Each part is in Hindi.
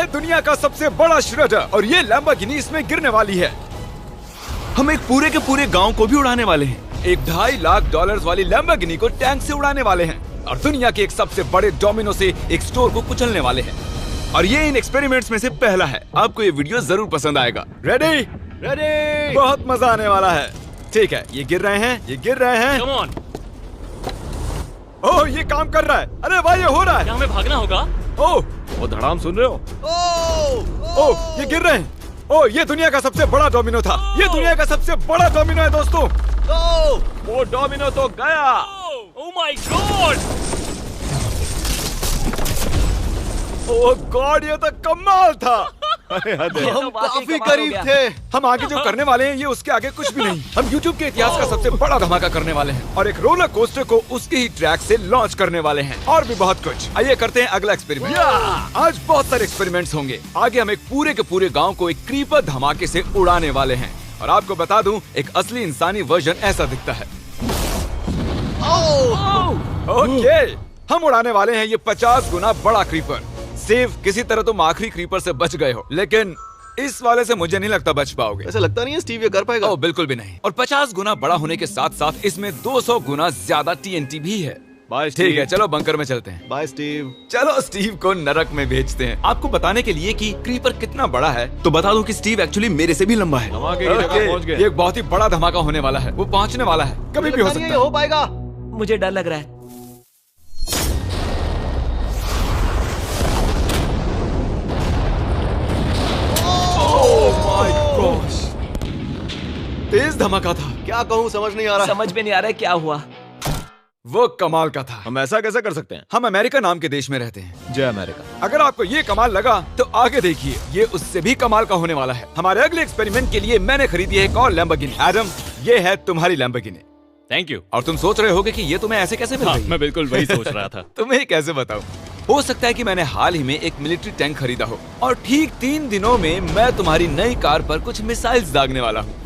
है दुनिया का सबसे बड़ा श्रेडर और ये लैम्बोर्गिनी इसमें गिरने वाली है। हम एक पूरे के पूरे गांव को भी उड़ाने वाले हैं। एक $2.5 लाख वाली लैम्बोर्गिनी को टैंक से उड़ाने वाले हैं और दुनिया के एक सबसे बड़े डोमिनो से एक स्टोर को कुचलने वाले हैं। और ये इन एक्सपेरिमेंट्स में से पहला है। आपको ये वीडियो जरूर पसंद आएगा। रेडी? रेडी। बहुत मजा आने वाला है। ठीक है, ये गिर रहे हैं, ये गिर रहे हैं। Come on। ओह, ये काम कर रहा है। अरे भाई, ये हो रहा है। क्या हमें भागना होगा? ओह, वो धड़ाम सुन रहे हो? ओह, ये गिर रहे हैं। ओह, ये दुनिया का सबसे बड़ा डोमिनो था। ये दुनिया का सबसे बड़ा डोमिनो है दोस्तों। वो डोमिनो तो गया। Oh my God! Oh God, ये तो कमाल था। हम काफी करीब थे। हम आगे जो करने वाले हैं ये उसके आगे कुछ भी नहीं। हम YouTube के इतिहास का सबसे बड़ा धमाका करने वाले हैं और एक रोलर कोस्टर को उसके ही ट्रैक से लॉन्च करने वाले हैं और भी बहुत कुछ। आइए करते हैं अगला एक्सपेरिमेंट। आज बहुत सारे एक्सपेरिमेंट्स होंगे। आगे हम एक पूरे के पूरे गांव को एक क्रीपर धमाके से उड़ाने वाले हैं और आपको बता दूं, एक असली इंसानी वर्जन ऐसा दिखता है। ओके, हम उड़ाने वाले हैं ये 50 गुना बड़ा क्रीपर। सेफ, किसी तरह तुम आखिरी क्रीपर से बच गए हो, लेकिन इस वाले से मुझे नहीं लगता बच पाओगे। ऐसा लगता नहीं है स्टीव ये कर पाएगा। ओह बिल्कुल भी नहीं। और 50 गुना बड़ा होने के साथ साथ इसमें 200 गुना ज्यादा TNT भी है। बाय ठीक है, चलो बंकर में चलते हैं। Bye Steve. चलो स्टीव को नरक में भेजते हैं। आपको बताने के लिए कि क्रीपर कितना बड़ा है तो बता दूं कि स्टीव एक्चुअली मेरे से भी लंबा है। धमाके की जगह पहुंच गए। ये एक बहुत ही बड़ा धमाका होने वाला है। वो पहुंचने वाला है, कभी भी हो सकता है। हो पाएगा। मुझे डर लग रहा है। तेज धमाका था। क्या कहूँ समझ नहीं आ रहा। समझ में नहीं आ रहा है क्या हुआ। वो कमाल का था। हम ऐसा कैसे कर सकते हैं? हम अमेरिका नाम के देश में रहते हैं। जय अमेरिका। अगर आपको ये कमाल लगा तो आगे देखिए, ये उससे भी कमाल का होने वाला है। हमारे अगले एक्सपेरिमेंट के लिए मैंने खरीदी है एक और लैम्बोर्गिनी। एडम, ये है तुम्हारी लैम्बोर्गिनी। Thank you. और तुम सोच रहे होगे कि ये तुम्हें ऐसे कैसे मिल रही है? मैं बिल्कुल वही सोच रहा था। तुम्हें कैसे बताऊं? हो सकता है कि मैंने हाल ही में एक मिलिट्री टैंक खरीदा हो और ठीक 3 दिनों में मैं तुम्हारी नई कार पर कुछ मिसाइल्स दागने वाला हूँ।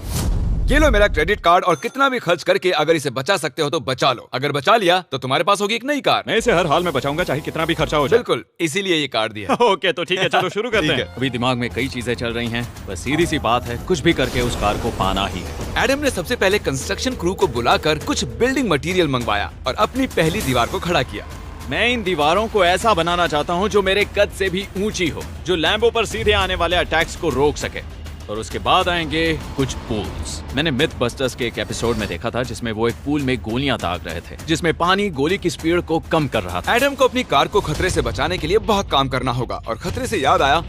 ये लो मेरा क्रेडिट कार्ड और कितना भी खर्च करके अगर इसे बचा सकते हो तो बचा लो। अगर बचा लिया तो तुम्हारे पास होगी एक नई कार। मैं इसे हर हाल में बचाऊंगा, चाहे कितना भी खर्चा हो जाए। बिल्कुल, इसीलिए ये कार्ड दिया। ओके, तो ठीक है, चलो शुरू करते हैं। अभी दिमाग में कई चीजें चल रही हैं, बस सीधी सी बात है, कुछ भी करके उस कार को पाना ही है। एडम ने सबसे पहले कंस्ट्रक्शन क्रू को बुलाकर कुछ बिल्डिंग मटेरियल मंगवाया और अपनी पहली दीवार को खड़ा किया। मैं इन दीवारों को ऐसा बनाना चाहता हूँ जो मेरे कद से भी ऊंची हो, जो लैम्बो पर सीधे आने वाले अटैक्स को रोक सके। और उसके बाद आएंगे कुछ पूल्स। मैंने मिथ बस्टर्स के एक एपिसोड में देखा था जिसमें वो एक पूल में गोलियां दाग रहे थे, जिसमें पानी गोली की स्पीड को कम कर रहा था। एडम को अपनी कार को खतरे से बचाने के लिए बहुत काम करना होगा और खतरे से याद आया,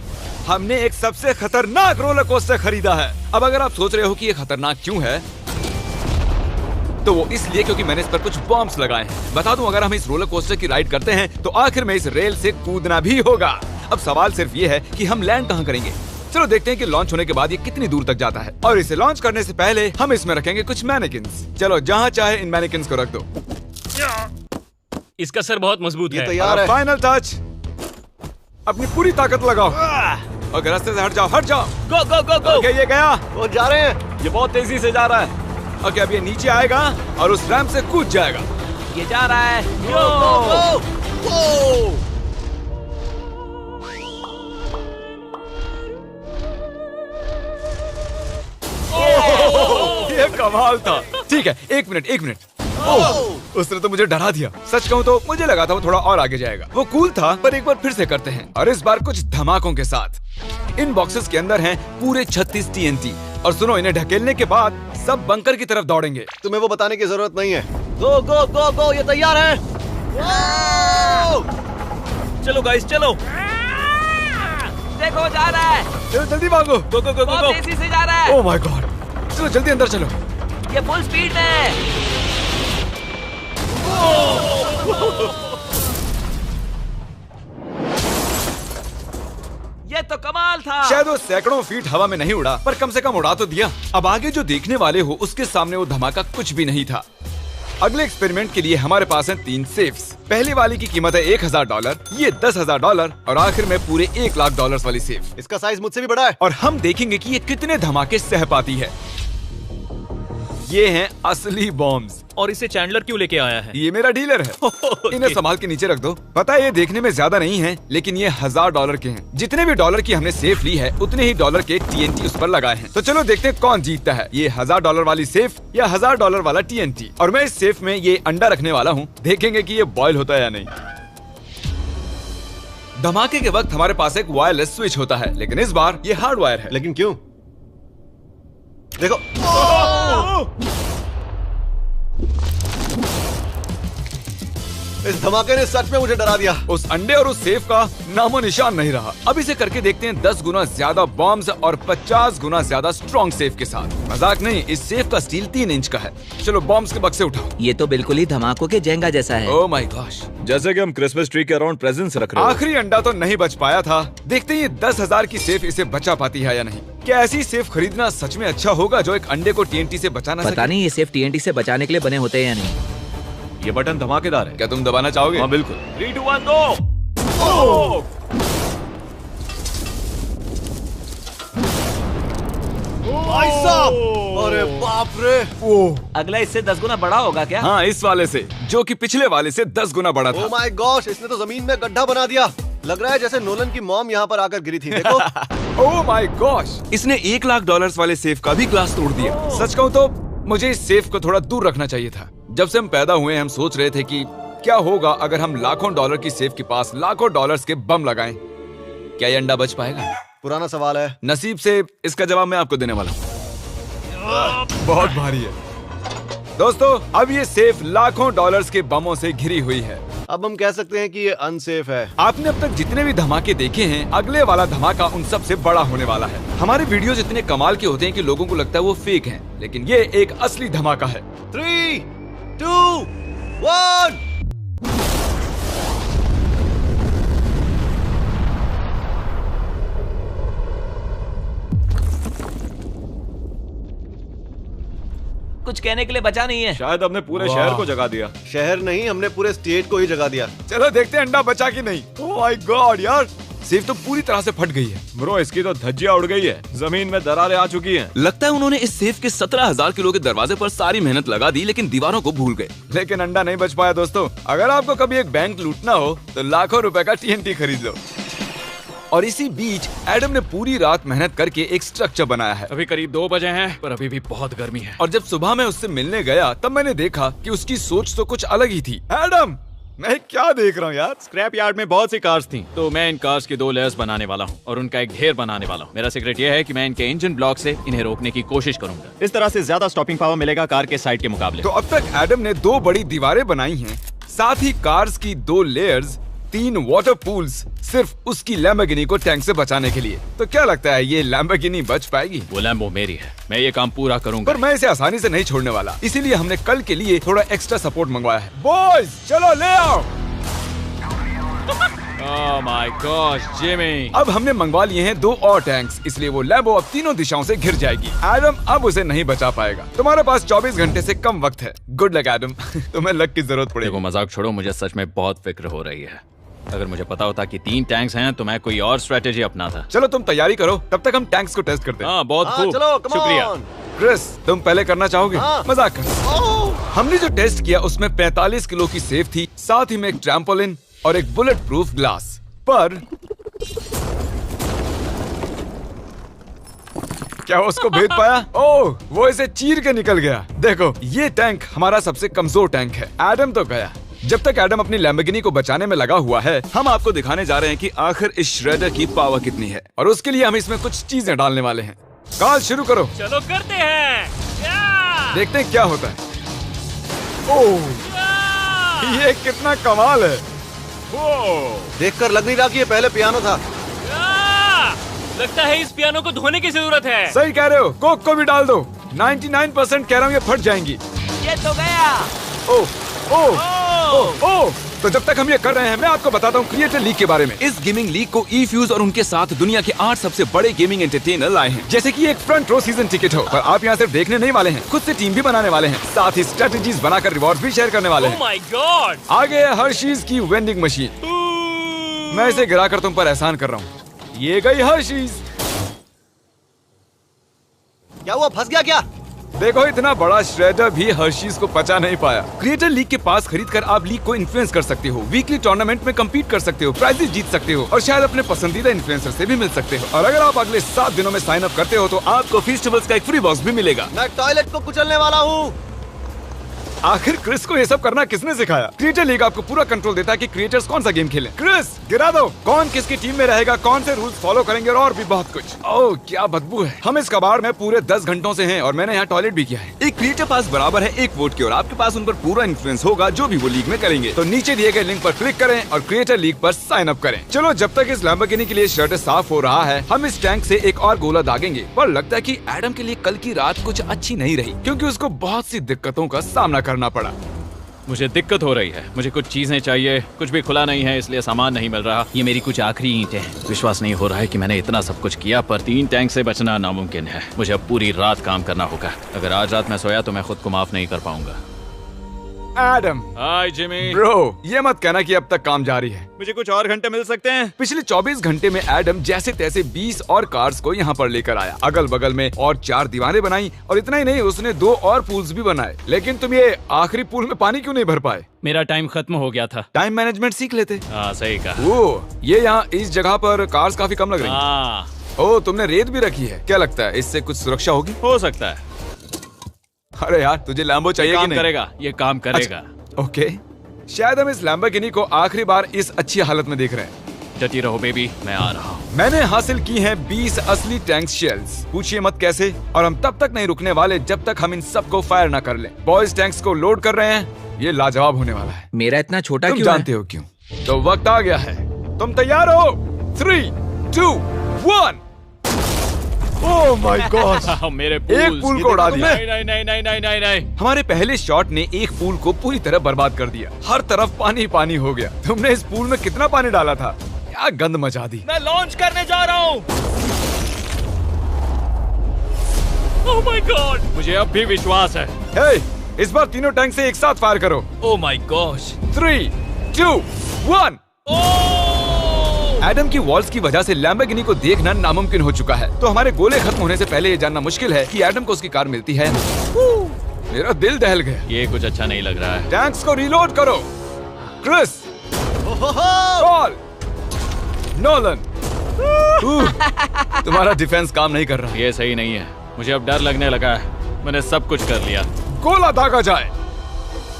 हमने एक सबसे खतरनाक रोलर कोस्टर खरीदा है। अब अगर आप सोच रहे हो कि ये खतरनाक क्यों है, तो वो इसलिए क्योंकि मैंने इस पर कुछ बॉम्ब्स लगाए हैं। बता दूं, अगर हम इस रोलर कोस्टर की राइड करते हैं तो आखिर में इस रेल से कूदना भी होगा। अब सवाल सिर्फ ये है कि हम लैंड कहाँ करेंगे। चलो देखते हैं कि लॉन्च होने के बाद ये कितनी दूर तक जाता है। और इसे लॉन्च करने से पहले हम इसमें रखेंगे कुछ मैनेकिन्स। चलो जहाँ चाहे इन मैनेकिन्स को रख दो। इसका सर बहुत मजबूत है। तैयार है। Final touch. अपनी पूरी ताकत लगाओ। ओके, रास्ते से हट जाओ, हट जाओ। गो गो गो गो। ओके, ये गया। वो जा रहे हैं। ये बहुत तेजी से जा रहा है। ओके, अब ये नीचे आएगा और उस रैंप से कूद जाएगा। ये जा रहा है। ये कमाल था। ठीक है, एक मिनट। ओह, उसने तो मुझे डरा दिया। सच कहूँ तो मुझे लगा था वो थोड़ा और आगे जाएगा। वो कूल था, पर एक बार फिर से करते हैं और इस बार कुछ धमाकों के साथ। इन बॉक्सेस के अंदर हैं पूरे 36 TNT और सुनो, इन्हें ढकेलने के बाद सब बंकर की तरफ दौड़ेंगे। तुम्हें वो बताने की जरूरत नहीं है। गो गो गो गो, ये तैयार है। चलो गाइस, चलो। देखो, जा रहा है। चलो जल्दी भागो। गो गो गो गो। बहुत तेजी से जा रहा है। ओह माय गॉड, चलो जल्दी अंदर चलो। ये फुल स्पीड में। ये तो कमाल था। शायद वो सैकड़ों फीट हवा में नहीं उड़ा, पर कम से कम उड़ा तो दिया। अब आगे जो देखने वाले हो उसके सामने वो धमाका कुछ भी नहीं था। अगले एक्सपेरिमेंट के लिए हमारे पास हैं 3 सेफ्स। पहली वाली की कीमत है $1000, ये $10,000 और आखिर में पूरे $1 लाख वाली सेफ। इसका साइज मुझसे भी बड़ा है। और हम देखेंगे कि ये कितने धमाके सह पाती है। ये हैं असली बॉम्ब्स। और इसे चैंडलर क्यों लेके आया है? ये मेरा डीलर है। इन्हें संभाल के नीचे रख दो। पता है ये देखने में ज्यादा नहीं है, लेकिन ये $1000 के हैं। जितने भी डॉलर की हमने सेफ ली है, उतने ही डॉलर के TNT उस पर लगाए हैं। तो चलो देखते हैं कौन जीतता है, ये $1000 वाली सेफ या $1000 वाला TNT। और मैं इस सेफ में ये अंडा रखने वाला हूँ, देखेंगे कि ये बॉयल होता है या नहीं। धमाके के वक्त हमारे पास एक वायरलेस स्विच होता है, लेकिन इस बार ये हार्ड वायर है। लेकिन क्यों? देखो, इस धमाके ने सच में मुझे डरा दिया। उस अंडे और उस सेफ का नामो निशान नहीं रहा। अब इसे करके देखते हैं 10 गुना ज्यादा बॉम्ब्स और 50 गुना ज्यादा स्ट्रॉन्ग सेफ के साथ। मजाक नहीं, इस सेफ का स्टील 3 इंच का है। चलो बॉम्ब्स के बक्से उठाओ। ये तो बिल्कुल ही धमाकों के जेंगा जैसा है। ओह माय गॉश, जैसे कि हम क्रिसमस ट्री के अराउंड प्रेजेंट्स रख रहे हैं। आखिरी अंडा तो नहीं बच पाया था। देखते हैं ये 10,000 की सेफ इसे बचा पाती है या नहीं। क्या ऐसी सेफ खरीदना सच में अच्छा होगा जो एक अंडे को TNT से बचा ना सके? पता नहीं ये सेफ TNT से बचाने के लिए बने होते हैं या नहीं। ये बटन धमाकेदार है। क्या तुम दबाना चाहोगे? हाँ बिल्कुल। 3, 2, 1 दो। भाई साहब, अरे बाप रे। अगला इससे 10 गुना बड़ा होगा क्या? हाँ, इस वाले से, जो कि पिछले वाले से 10 गुना बड़ा था। ओह माय गॉश, इसने तो जमीन में गड्ढा बना दिया। लग रहा है जैसे नोलन की मॉम यहाँ पर आकर गिरी थी। देखो। ओह माय गॉश, इसने $1,00,000 वाले सेफ का भी ग्लास तोड़ दिया। सच कहूँ तो मुझे इस सेफ को थोड़ा दूर रखना चाहिए था। जब से हम पैदा हुए हम सोच रहे थे कि क्या होगा अगर हम लाखों डॉलर की सेफ के पास लाखों डॉलर्स के बम लगाएं। क्या ये अंडा बच पाएगा? पुराना सवाल है। नसीब से इसका जवाब मैं आपको देने वाला हूँ। बहुत भारी है दोस्तों। अब ये सेफ लाखों डॉलर्स के बमों से घिरी हुई है। अब हम कह सकते हैं कि ये अनसेफ है। आपने अब तक जितने भी धमाके देखे हैं, अगले वाला धमाका उन सब से बड़ा होने वाला है। हमारे वीडियोस इतने कमाल के होते हैं कि लोगों को लगता है वो फेक हैं, लेकिन ये एक असली धमाका है। 3, 2, 1। कुछ कहने के लिए बचा नहीं है। शायद हमने पूरे शहर को जगा दिया। शहर नहीं, हमने पूरे स्टेट को ही जगा दिया। चलो देखते हैं अंडा बचा कि नहीं। ओह माय गॉड यार, सेफ तो पूरी तरह से फट गई है। ब्रो, इसकी तो धज्जियां उड़ गई है। जमीन में दरारें आ चुकी हैं। लगता है उन्होंने इस सेफ के 17,000 किलो के दरवाजे पर सारी मेहनत लगा दी, लेकिन दीवारों को भूल गए। लेकिन अंडा नहीं बच पाया दोस्तों। अगर आपको कभी एक बैंक लूटना हो तो लाखों रुपए का TNT खरीद लो। और इसी बीच एडम ने पूरी रात मेहनत करके एक स्ट्रक्चर बनाया है। अभी करीब 2 बजे हैं, पर अभी भी बहुत गर्मी है। और जब सुबह मैं उससे मिलने गया तब मैंने देखा कि उसकी सोच तो कुछ अलग ही थी। एडम, मैं क्या देख रहा हूँ यार? स्क्रैप यार्ड में बहुत सी कार्स थी, तो मैं इन कार्स की 2 लेयर्स बनाने वाला हूँ और उनका एक ढेर बनाने वाला हूँ। मेरा सीक्रेट ये है कि मैं इनके इंजन ब्लॉक से इन्हें रोकने की कोशिश करूंगा। इस तरह से ज्यादा स्टॉपिंग पावर मिलेगा कार के साइड के मुकाबले। तो अब तक एडम ने 2 बड़ी दीवारें बनाई हैं, साथ ही कार्स की 2 लेयर्स, 3 वाटर पूल्स, सिर्फ उसकी लैम्बोर्गिनी को टैंक से बचाने के लिए। तो क्या लगता है ये लैम्बोर्गिनी बच पाएगी? वो लैम्बो मेरी है, मैं ये काम पूरा करूंगा। पर मैं इसे आसानी से नहीं छोड़ने वाला, इसीलिए हमने कल के लिए थोड़ा एक्स्ट्रा सपोर्ट मंगवाया है। बॉयज चलो ले आओ। Oh my God Jimmy. अब हमने मंगवा लिए हैं 2 और टैंक्स, इसलिए वो लैम्बो अब तीनों दिशाओं से घिर जाएगी। एडम अब उसे नहीं बचा पाएगा। तुम्हारे पास 24 घंटे से कम वक्त है। Good luck Adam. तुम्हें लक की जरूरत पड़ेगी। देखो मजाक छोड़ो, मुझे सच में बहुत फिक्र हो रही है। अगर मुझे पता होता कि 3 टैंक्स हैं तो मैं कोई और स्ट्रेटेजी अपनाता। चलो तुम तैयारी करो, तब तक हम टैंक्स को टेस्ट करते हैं। हाँ बहुत खूब, चलो, come शुक्रिया। on। क्रिस, तुम पहले करना चाहोगे? हाँ। मजाक कर। हमने जो टेस्ट किया उसमें 45 किलो की सेफ थी, साथ ही में एक ट्रैम्पोलिन और एक बुलेट प्रूफ ग्लास। पर क्या वो उसको भेद पाया? ओह, वो इसे चीर के निकल गया। देखो, ये टैंक हमारा सबसे कमजोर टैंक है। एडम तो गया। जब तक एडम अपनी लैम्बोर्गिनी को बचाने में लगा हुआ है, हम आपको दिखाने जा रहे हैं कि आखिर इस श्रेडर की पावर कितनी है, और उसके लिए हम इसमें कुछ चीजें डालने वाले हैं। कार्ल शुरू करो। चलो करते हैं। देखते हैं क्या होता है। ओह, ये कितना कमाल है। देखकर लग नहीं रहा कि ये पहले पियानो था। लगता है इस पियानो को धोने की जरूरत है। सही कह रहे हो, कोक को भी डाल दो। 99% कह रहा हूँ ये फट जाएंगी। ये तो गया। ओह ओह ओह ओह। तो जब तक हम ये कर रहे हैं, मैं आपको बताता हूँ क्रिएटर लीग के बारे में। इस गेमिंग लीग को ई-फ्यूज और उनके साथ दुनिया के 8 सबसे बड़े गेमिंग एंटरटेनर लाए हैं। जैसे कि एक फ्रंट रो सीजन टिकट हो, पर आप यहाँ सिर्फ देखने नहीं वाले हैं, खुद से टीम भी बनाने वाले हैं, साथ ही स्ट्रेटेजीज बनाकर रिवॉर्ड भी शेयर करने वाले ओह हैं। My God. आगे है हर्शीज की वेंडिंग मशीन। मैं इसे गिराकर तुम पर एहसान कर रहा हूँ। ये गई हर्शीज। क्या हुआ, फंस गया क्या? देखो इतना बड़ा श्रेडर भी हर्शीज को पचा नहीं पाया। क्रिएटर लीग के पास खरीद कर आप लीग को इन्फ्लुएंस कर सकते हो, वीकली टूर्नामेंट में कम्पीट कर सकते हो, प्राइजेस जीत सकते हो और शायद अपने पसंदीदा इन्फ्लुएंसर से भी मिल सकते हो। और अगर आप अगले 7 दिनों में साइन अप करते हो तो आपको फेस्टिवल्स का एक फ्री बॉक्स भी मिलेगा। मैं टॉयलेट को कुचलने वाला हूँ। आखिर क्रिस को ये सब करना किसने सिखाया? क्रिएटर लीग आपको पूरा कंट्रोल देता है कि क्रिएटर्स कौन सा गेम खेलें। क्रिस गिरा दो, कौन किसकी टीम में रहेगा, कौन से रूल्स फॉलो करेंगे और भी बहुत कुछ। ओह क्या बदबू है। हम इस कबाड़ में पूरे 10 घंटों से हैं और मैंने यहाँ टॉयलेट भी किया है। एक क्रिएटर पास बराबर है एक वोट के और आपके पास उन पर पूरा इन्फ्लुएंस होगा जो भी वो लीग में करेंगे। तो नीचे दिए गए लिंक पर क्लिक करें और क्रिएटर लीग पर साइन अप करें। चलो जब तक इस लैम्बोर्गिनी के लिए शटर साफ हो रहा है, हम इस टैंक से एक और गोला दागेंगे। पर लगता है कि एडम के लिए कल की रात कुछ अच्छी नहीं रही क्योंकि उसको बहुत सी दिक्कतों का सामना करना पड़ा। मुझे दिक्कत हो रही है, मुझे कुछ चीजें चाहिए, कुछ भी खुला नहीं है इसलिए सामान नहीं मिल रहा। ये मेरी कुछ आखिरी ईंटें हैं। विश्वास नहीं हो रहा है कि मैंने इतना सब कुछ किया पर 3 टैंक से बचना नामुमकिन है। मुझे अब पूरी रात काम करना होगा। अगर आज रात मैं सोया तो मैं खुद को माफ नहीं कर पाऊंगा। एडम, हाय जिमी। ब्रो, ये मत कहना कि अब तक काम जारी है। मुझे कुछ और घंटे मिल सकते हैं? पिछले 24 घंटे में एडम जैसे तैसे 20 और कार्स को यहाँ पर लेकर आया, अगल बगल में और 4 दीवारें बनाई और इतना ही नहीं उसने 2 और पूल्स भी बनाए। लेकिन तुम ये आखिरी पूल में पानी क्यों नहीं भर पाए? मेरा टाइम खत्म हो गया था। टाइम मैनेजमेंट सीख लेते। हाँ सही कहा। वो ये यहाँ इस जगह पर कार्स काफी कम लग रही हैं। हाँ ओह तुमने रेत भी रखी है, क्या लगता है इससे कुछ सुरक्षा होगी? हो सकता है। अरे यार तुझे लैम्बो चाहिए कि काम नहीं? करेगा, ये काम करेगा। ओके, शायद हम इस लैम्बोर्गिनी को आखिरी बार इस अच्छी हालत में देख रहे हैं। डटी रहो बेबी, मैं आ रहा हूँ। मैंने हासिल की हैं 20 असली टैंक शेल्स। पूछिए मत कैसे, और हम तब तक नहीं रुकने वाले जब तक हम इन सब को फायर ना कर लें। बॉयज टैंक्स को लोड कर रहे हैं, ये लाजवाब होने वाला है। मेरा इतना छोटा तुम क्यों जानते हो क्यों? तो वक्त आ गया है, तुम तैयार हो? 3, 2, 1। ओह माय गॉड, मेरे एक पूल को उड़ा दिया। नहीं नहीं नहीं नहीं नहीं नहीं। हमारे पहले शॉट ने एक पूल को पूरी तरह बर्बाद कर दिया। हर तरफ पानी पानी हो गया। तुमने इस पूल में कितना पानी डाला था? क्या गंद मचा दी। मैं लॉन्च करने जा रहा हूँ। ओह माय गॉड, मुझे अब भी विश्वास है। हे, इस बार तीनों टैंक से एक साथ फायर करो। Oh my gosh. 3, 2, 1। एडम की वॉल्स की वजह से लैम्बोर्गिनी को देखना नामुमकिन हो चुका है। तो हमारे गोले खत्म होने से पहले ये जानना मुश्किल है कि एडम को उसकी कार मिलती है। मेरा दिल दहल गया। ये कुछ अच्छा नहीं लग रहा है। टैंक्स को रीलोड करो। Chris, Paul, Nolan. तुम्हारा डिफेंस काम नहीं कर रहा। ये सही नहीं है, मुझे अब डर लगने लगा है। मैंने सब कुछ कर लिया। गोला दागा जाए।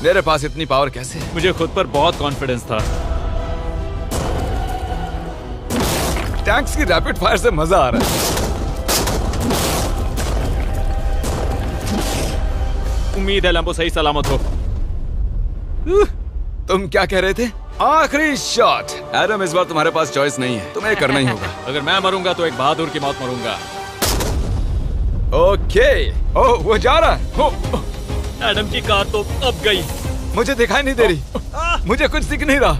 मेरे पास इतनी पावर कैसे है? मुझे खुद पर बहुत कॉन्फिडेंस था। टैंक्स की रैपिड फायर से मजा आ रहा है। उम्मीद है लंबो सही सलामत हो। तुम क्या कह रहे थे? आखिरी शॉट। एडम, इस बार तुम्हारे पास चॉइस नहीं है, तुम्हें करना ही होगा। अगर मैं मरूंगा तो एक बहादुर की मौत मरूंगा। ओके। ओह, वो जा रहा है। ओह, एडम की कार तो अब गई। मुझे दिखाई नहीं दे रही। मुझे कुछ दिख नहीं रहा।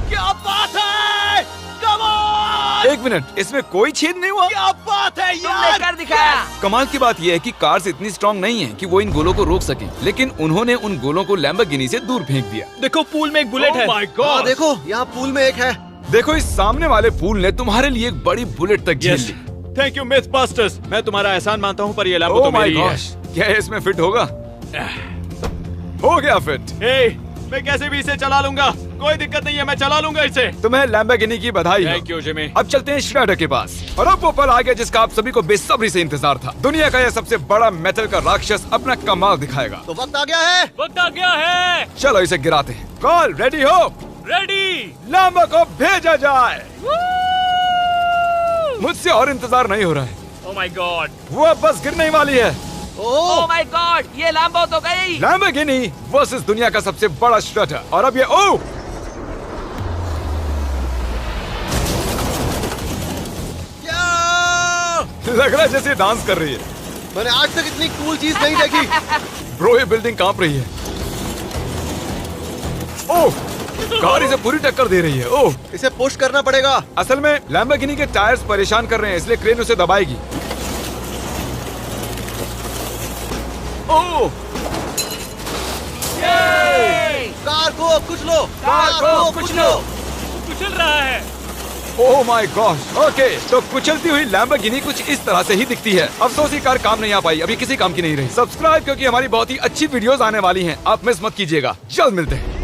क्या बात है? Come on! एक मिनट, इसमें कोई छेद नहीं हुआ? क्या बात है तुमने यार? कर दिखाया। कमाल की बात यह है कि कार्स इतनी स्ट्रांग नहीं है कि वो इन गोलों को रोक सके, लेकिन उन्होंने उन गोलों को लैम्बोर्गिनी से दूर फेंक दिया। देखो पूल में एक बुलेट है। माय हाँ गॉड। देखो, यहाँ पूल में एक है। देखो, इस सामने वाले पूल ने तुम्हारे लिए एक बड़ी बुलेट तक झेल ली। Thank you MythBusters. मैं तुम्हारा एहसान मानता हूँ पर ये लैम्बो तो ओह माय मेरी है। गॉश, क्या इसमें फिट होगा? हो गया फिट। हे, मैं कैसे भी इसे चला लूंगा, कोई दिक्कत नहीं है, मैं चला लूंगा इसे। तुम्हें लैम्बोर्गिनी की बधाई हो। Thank you Jimmy. अब चलते हैं श्रेडर के पास। और अब वो पल आ गया जिसका आप सभी को बेसब्री से इंतजार था। दुनिया का यह सबसे बड़ा मेटल का राक्षस अपना कमाल दिखाएगा। तो वक्त आ गया है। वक्त आ गया है। चलो इसे गिराते हैं। कॉल रेडी हो? रेडी। लैम्बो को भेजा जाए। मुझसे और इंतजार नहीं हो रहा है। Oh my God. वो अब बस गिरने ही वाली है। ओह माय गॉड, ये लैम्बो तो गई। लैम्बोर्गिनी वर्सेस दुनिया का सबसे बड़ा श्रेडर। और अब ये ओह, लग रहा है जैसे डांस कर रही है। मैंने आज तक इतनी कूल चीज नहीं देखी। ब्रो, ये बिल्डिंग कांप रही है। ओह, कार इसे पूरी टक्कर दे रही है। ओह, इसे पुश करना पड़ेगा। असल में लैम्बोर्गिनी के टायर्स परेशान कर रहे हैं, इसलिए क्रेन उसे दबाएगी। ओह, कार को कुचलो। कार को कुचलो। कुचल रहा है। Oh my God. ओके, तो कुचलती हुई लैम्बोर्गिनी कुछ इस तरह से ही दिखती है। अफसोस ये कार काम नहीं आ पाई, अभी किसी काम की नहीं रही। सब्सक्राइब क्योंकि हमारी बहुत ही अच्छी वीडियोस आने वाली हैं, आप मिस मत कीजिएगा। जल्द मिलते हैं।